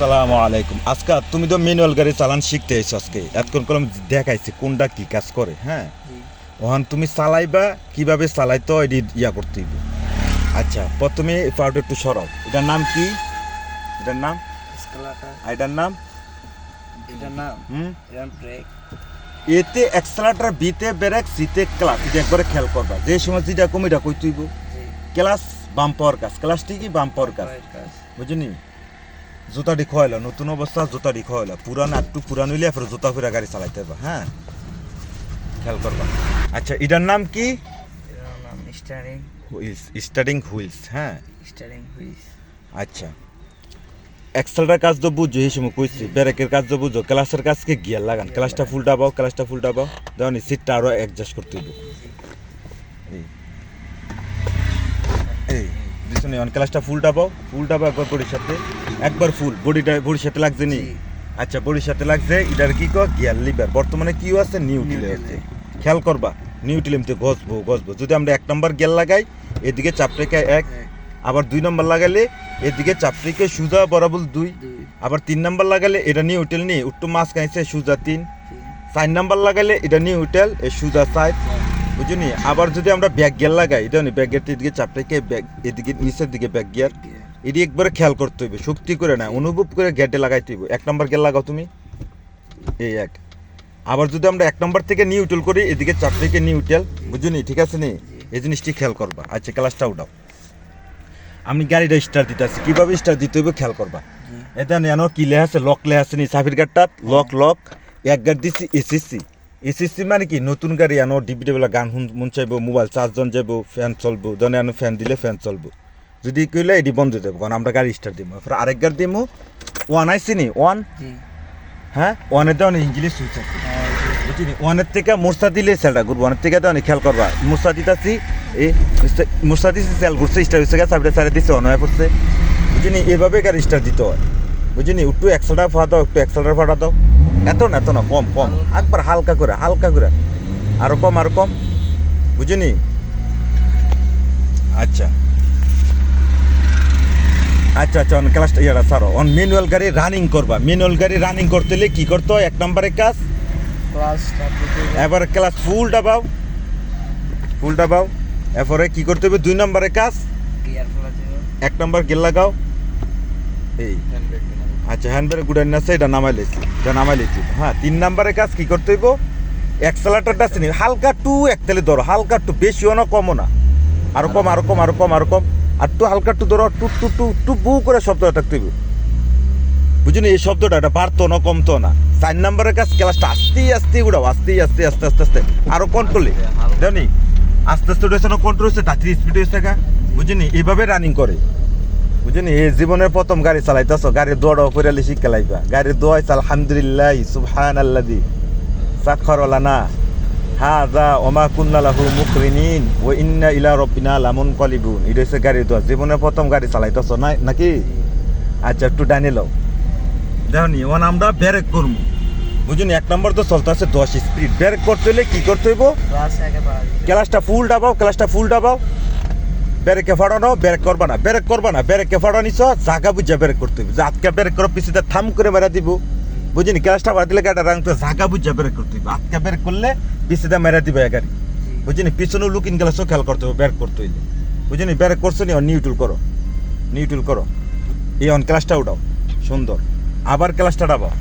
আসসালামু আলাইকুম। আজকে তুমি তো ম্যানুয়াল গাড়ি চালান শিখতে এসেছো। আজকে এতক্ষণ কলম দেখাইছি কোনটা কি কাজ করে। হ্যাঁ, ওখান তুমি চালাইবা কিভাবে চালাইতো এটি ইয়া করতে হইব। আচ্ছা, প্রথমে পাউডার একটু সরাও। এটার নাম কি? এটার নাম এটার নাম ব্রেক। এতে এক্সেলারেটর, বিতে ব্রেক, সিতে ক্লাচ। এটা একবারে খেয়াল করবা। যে সময় যেটা কমিটা কই তুইব ক্লাচ বাম পাওয়ার কাজ, ক্লাচটি কি বাম পাওয়ার কাজ, বুঝলি? জুতাটি খোয়াইলো নতুন অবস্থা, জুতাটি খোয়াইলো পুরান একটু পুরান হইলে এরপরে জুতা ফিরা গাড়ি চালাইতে হবে। হ্যাঁ, খেয়াল করবা। আচ্ছা, এটার নাম কি? Starting wheels. হ্যাঁ, আচ্ছা, এক্সেলটার কাজ তো বুঝছো, এই সময় কইছি। ব্রেকের কাজ তো বুঝছো, ক্লাসের কাজ কি গিয়ার লাগান। ক্লাসটা ফুল ডাবাও, ক্লাসটা ফুল ডাবাও। দেখো নি সিটটা আরো অ্যাডজাস্ট করতে হইব। এই দিছনি অন ক্লাসটা ফুল ডাবাও, ফুল ডাবাও একবার বডির সাথে, একবার ফুল বডির সাথে লাগছে নি? আচ্ছা, বডির সাথে লাগছে। এটার কি কয় গিয়ার লিভার। বর্তমানে কি আছে নিউট্রালে আছে। খেয়াল করবা, নিউট্রালে ঘষবো। যদি আমরা 1 নম্বর গিয়ার লাগাই এদিকে চাপ রেখে 1, আবার 2 নম্বর লাগালে এদিকে চাপ রেখে সুজা বরাবর 2, আবার 3 নম্বর লাগালে এটা নিউট্রাল নিয়ে একটু মাছ খাইছে সুজা 3, 4 নম্বর লাগালে এটা নিউট্রাল এ সুজা 4, বুঝুনি? আবার যদি আমরা ব্যাক গিয়ার লাগাই, এটা ব্যাক গিয়ারটা এদিকে চাপ রেখে এদিকে নিচের দিকে ব্যাক গিয়ার। এটি একবারে খেয়াল করতে হইবে, শক্তি করে না, অনুভব করে গিয়ারটা লাগাইতে হইব। 1 নম্বর গিয়ার লাগাও তুমি, এই 1। আবার যদি আমরা 1 নম্বর থেকে নিউট্রাল করি এদিকে চাপ রেখে নিউট্রাল, বুঝুনি? ঠিক আছে নি? এই জিনিসটি খেয়াল করবা। আচ্ছা, ক্লাসটা উঠাও। আমি গাড়িটা স্টার্ট দিতে আসছি, কীভাবে স্টার্ট দিতে হইবে খেয়াল করবা। এটা নেন কি লেখা আছে, লক লেখা আছে নি সাফির গাড়িটা, লক। এক গাড়ি দিচ্ছি এসিসি মানে কি নতুন গাড়ি আনো, ডিবিটেবেলা গান মন চাইবো, মোবাইল চার্জন যাবো, ফ্যান চলবো। ধরে আনো ফ্যান দিলে ফ্যান চলবো, যদি কইলে এটি বন্ধ হয়ে যাবো, কারণ আমরা গাড়ি স্টার্ট দিব। এরপর আরেক গাড়ি দিব, 1 আইসি নি 1। হ্যাঁ, 1-এর দেওয়া ইঞ্জিনের সুইচ আছে, বুঝলি? 1-এর থেকে মোর্চা দিলে সেলটা ঘুরবো। 1-এর থেকে দেওয়া খেয়াল করবা। মোর্চা দিতেছি, এই মোর্চা দিচ্ছি, সেল ঘুরছে, স্টার্ট হচ্ছে, চাবিটা সাইডে দিচ্ছে, অন হয়ে পড়ছে, বুঝলি? এভাবে গাড়ি স্টার্ট দিতে হয়, বুঝলি? একটু এক্সেলটার ফাটা দাও, একটু এক্সেলটার ফাটা দাও। এত না, কম, একবার হালকা করে, আরো কম, বুঝলি? আচ্ছা, অন ক্লাসটা ইয়ারা ছাড়ো। অন ম্যানুয়াল গাড়ি রানিং করবা। ম্যানুয়াল গাড়ি রানিং করতে হলে কি করতে হয়? 1 নম্বরের কাজ, এবার ক্লাস ফুল ডাবাও। এরপরে কি করতে হবে? 2 নম্বরের কাজ, 1 নম্বর গিয়ার লাগাও। এই আচ্ছা, হ্যান্ড ব্রেক গুড়াই আছে, এটা নামাই লেছি। হ্যাঁ, 3 নম্বরের কাজ কি করতে হইব? অ্যাক্সেলারেটরটা আছে নি হালকা একটু একতেলে ধরো, হালকা একটু, বেশিও না কমও না, আরো কম, আর একটু হালকা একটু ধরো, টু বু করে শব্দটা থাকতে হইব, বুঝলি? এই শব্দটা এটা বাড়তো না কমতো না। 4 নম্বরের কাজ ক্লাসটা আস্তে উড়াও, আস্তে, আরো কন্ট্রোলে জানি, আস্তে উঠেছে না, কন্ট্রোল হচ্ছে, তাড়াতাড়ি স্পিড হয়েছে, বুঝলি? এইভাবে রানিং করে, বুঝলি? এই জীবনের প্রথম গাড়ি চালাইতেছ, গাড়ির দোয়াটাও করে শিখে লাইবা। গাড়ির দোয়া হচ্ছে আলহামদুলিল্লাহ সুবহানাল্লাযী সাখখারা লানা হাযা ওয়া মা কুন্না লাহু মুকরিনিন ওয়া ইন্না ইলা রাব্বিনা লামুনকালিবুন। এটা হচ্ছে গাড়ির দোয়া। জীবনের প্রথম গাড়ি চালাইতেছ নাকি? আচ্ছা, একটু ডাইনে লও। দেখনি ওন আমরা ব্রেক করবো, বুঝলি? 1 নম্বর তো চলতেছে 10 স্পিড। ব্রেক করতে হলে কি করতে হইব? ক্লাসটা ফুল ডাবাও। ব্রেকে ফাড়ানো, ব্রেক করবা না, ব্রেকে ফাড়া নিছ, জাগা বুঝা ব্রেক করতে হবে। আজকে ব্রেক করো, পিছিয়ে থাম করে মেরা দিব, বুঝলি? ক্লাসটা বাড়া দিলে গাড়িটা রাখতে জাগা বুঝা ব্রেক করতে হবে। আজকে ব্রেক করলে পিছিয়ে মেরা দিবে গাড়ি, বুঝলি? পিছনে লুকিং গ্লাসও খেয়াল করতে হবে ব্রেক করতে হইলে, বুঝলি? ব্রেক করছো নি, নিউট্রাল করো। এই অন ক্লাসটা উঠাও, সুন্দর। আবার ক্লাসটা ডাবাও।